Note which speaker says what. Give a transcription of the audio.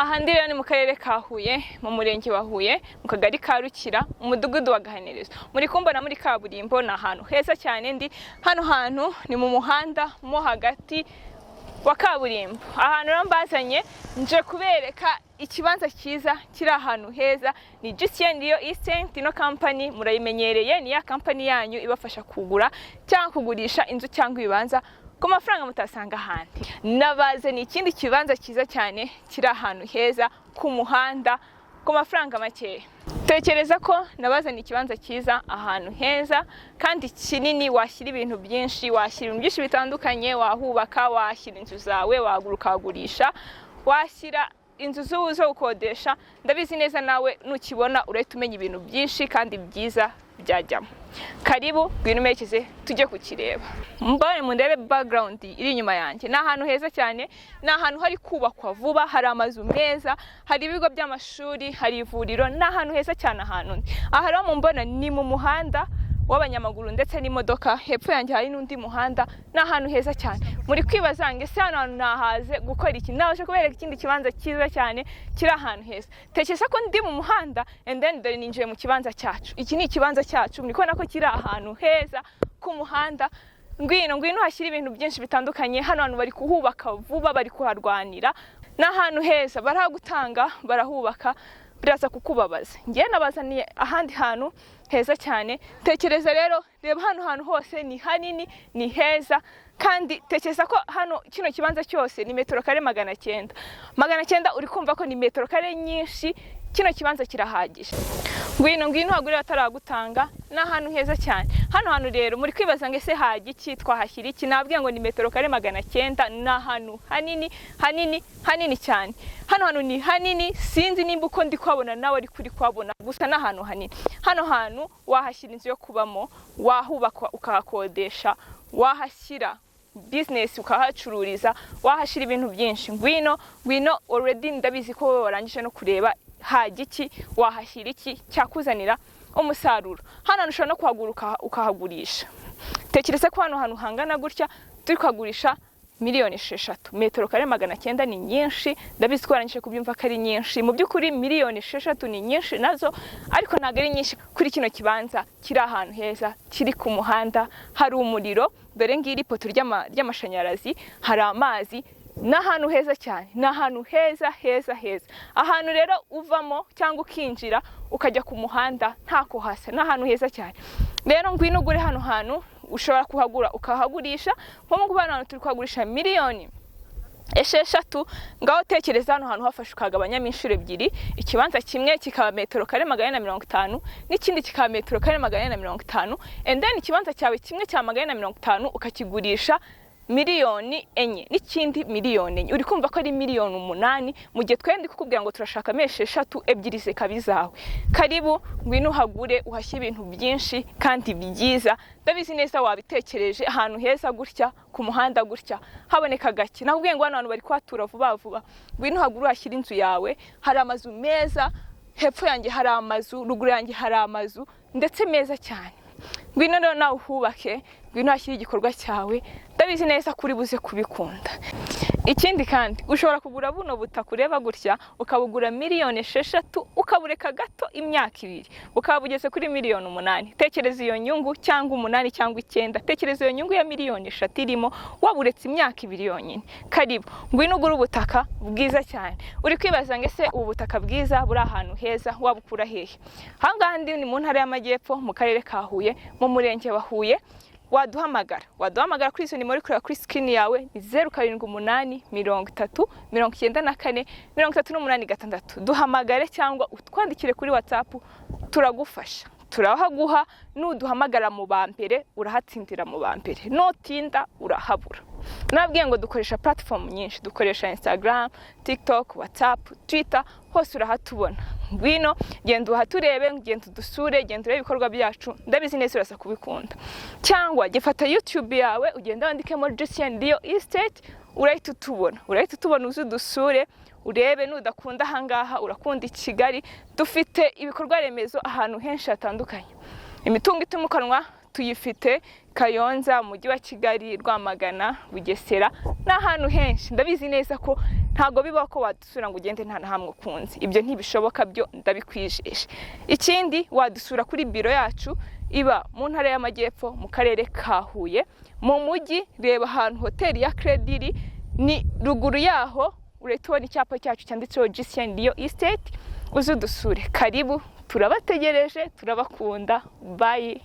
Speaker 1: Aha ndi rero ni mu karere ka Huye, mu murenge wa Huye, mu kagari ka Rukira, umudugudu wa Gahenerezo. Muri kumbona muri kaburimbo na ahantu heza cyane ndi. Hano hantu ni mu muhanda mo hagati wa kaburimbo. Ahantu rero mbazanye nje kubereka ikibanza cyiza kiri ahantu heza. Ni Giherereye no company, murayimenyereye, ni ya company yanyu ibafasha kugura cyangwa kugurisha inzu cyangwa ibibanza ku mafaranga mutasanga ahandi. Nabaze ni ikindi kibanza cyiza cyane kiri ahantu heza ku muhanda ku mafaranga make. Tekereza ko nabaze ni ikibanza cyiza ahantu heza kandi kinini, washyira ibintu byinshi, washyira ibintu byinshi bitandukanye, wahubaka, washyira inzu zawe, waguruka kugurisha, washyira inzu zo gukodesha. Ndabizi neza nawe nukibona urahita umenya ibintu byinshi kandi byiza byajyamo. Karibu ngwino merekeze tujye kukireba. Mbone mundebe background iri inyuma yanjye. Na ahantu heza cyane, na ahantu hari kubakwa vuba, hari amazu meza, hari ibigo by'amashuri, hari ivuriro, na ahantu heza cyane ahantu. Aha rero mumbona ni mu muhanda w'abanyamaguru ndetse n'imodoka. Hepfo yanjye hari n'undi muhanda, na ahantu heza cyane. Muri kwibaza ngo ese hano nahaze gukora iki? Naje kubereka ikindi kibanza cyiza cyane kiri ahantu heza. Tekereza ko ndi mu muhanda and then dore ninjiye mu kibanza cyacu. Iki ni ikibanza cyacu, muri kubona ko kiri ahantu heza ku muhanda. Ngwino hashyira ibintu byinshi bitandukanye. Hano abantu bari kuhubaka vuba, bari kuharwanira. Na ahantu heza baragutanga, barahubaka, biraza kukubabaza. Ngiye nabazaniye ahandi hantu heza cyane. Tekereza rero, reba hano hantu hose ni hanini, ni heza, kandi tekereza ko hano kino kibanza cyose ni metero kare 900. 900 uri kumva ko ni metero kare nyinshi. Kino kibanza kirahagije. Ngwino hagurira ataragutanga, na ahantu heza cyane. Hano hantu rero muri kwibaza ngo ese haje iki, twahashyira iki? Nabwiye ngo ni metero kare 900, na hantu hanini cyane. Hano hantu ni hanini, sinzi nimba uko ndi kwabona nawe ari kuri kwabona, gusa na hantu hanini. Hano hantu wahashyira inzu yo kubamo, wahubaka ukahakodesha, wahashyira business ukahacururiza, wahashyira ibintu byinshi. Ngwino already ndabizi ko warangije no kureba haje iki, wahashyira iki cyakuzanira umusaruro. Hano ushobora no kuhaguruka ukahagurisha. Tekereza ko hano hantu hangana gutya turi kuhagurisha miliyoni 6. Metero kare 900 ni nyinshi, ndabizi ko warangije kubyumva ko ari nyinshi. Mu by'ukuri miliyoni 6 ni nyinshi nazo, ariko ntabwo ari nyinshi kuri kino kibanza kiri ahantu heza, kiri ku muhanda, hari umuriro, dore ngiri ipoto ry'amashanyarazi, hari amazi, n'ahantu heza cyane, n'ahantu heza. Ahantu rero uvamo cyangwa ukinjira ukajya ku muhanda ntako hasa, n'ahantu heza cyane. Rero ngwino ugure hano hantu, ushobora kuhagura ukahagurisha. Nko mu kubana hano turi kuhagurisha miliyoni 6. Ngaho tekereza hano hantu hafashe ukagabanyamo inshuro ebyiri. Ikibanza kimwe kikaba metero kare 450, n'ikindi kikaba metero kare 450, and then ikibanza cyawe kimwe cya 450 ukakigurisha miliyoni 4, n'ikindi miliyoni 4. Uri kumva ko ari miliyoni 8, mu gihe twendi kukubwira ngo turashaka 6 ebyiri zikabizawe. Karibu ngwino hagure, uhashye ibintu byinshi kandi byiza. Ndabizi neza wabitekereje ahantu heza gutya ku muhanda gutya haboneka gake. Nakubwiye ngo abantu bari kwatura vuba. Ngwino hagure uhashyira inzu yawe. Hari amazu meza, hepfo yanjye hari amazu, ruguru yanjye hari amazu ndetse meza cyane. Ngwino rero nawe uhubake, ngwino hashyira igikorwa cyawe. Ndabizi neza kuri buze kubikunda. Ikindi kandi ushobora kugura buno butaka ureba gutya, ukabugura miliyoni 6, ukabureka gato imyaka 2, ukabugeze kuri miliyoni 8. Tekereza iyo nyungu, cyangwa 8 cyangwa 9. Tekereza iyo nyungu ya miliyoni 6 irimo waburetse imyaka 2 yonyine. Karibu ngwino ugura ubutaka bwiza cyane. Uri kwibaza ngo ese ubu butaka bwiza buri ahantu heza wabukura hehe? Hangaha ndi ni mu ntara y'Amajyepfo, mu karere ka Huye, mu murenge wa Huye. Waduhamagara kuri izo nimero kuri screen yawe, ni 0788 30 94 38. Duhamagare cyangwa utwandikire kuri WhatsApp, turagufasha. Turahaguha. Nuduhamagara mu bambere urahatsindira mu bambere, notinda urahabura. Nabwiye ngo dukoresha platform nyinshi, dukoresha Instagram, TikTok, WhatsApp, Twitter, hose urahatubona. Ngwino genda uhaturebe, genda udusure, genda urebe ibikorwa byacu. Ndabizi neza urasa kubikunda. Cyangwa gifata YouTube yawe, ugenda wandikemo Giherereye urahita utubona uzi dusure, urebe. Nudakunda hangaha urakunda i Kigali. Dufite ibikorwa remezo ahantu henshi hatandukanye. Imitungo itimukanwa tuyifite Kayonza, umujyi wa Kigali, Rwamagana, Bugesera n'ahantu henshi. Ndabizi neza ko ntago biba ko wadusura ngo ugende nta nahamwe ukunze. Ibyo ntibishoboka, byo ndabikwijeje. Ikindi wadusura kuri biro yacu iba mu ntara y'Amajyepfo mu karere ka Huye, mu mujyi. Reba ahantu hoteli ya Credo iri, ni ruguru yaho uretubona icyapa cyacu cyanditseho Gifite Estate. Uzudusure, karibu, turabategereje, turabakunda. Bye.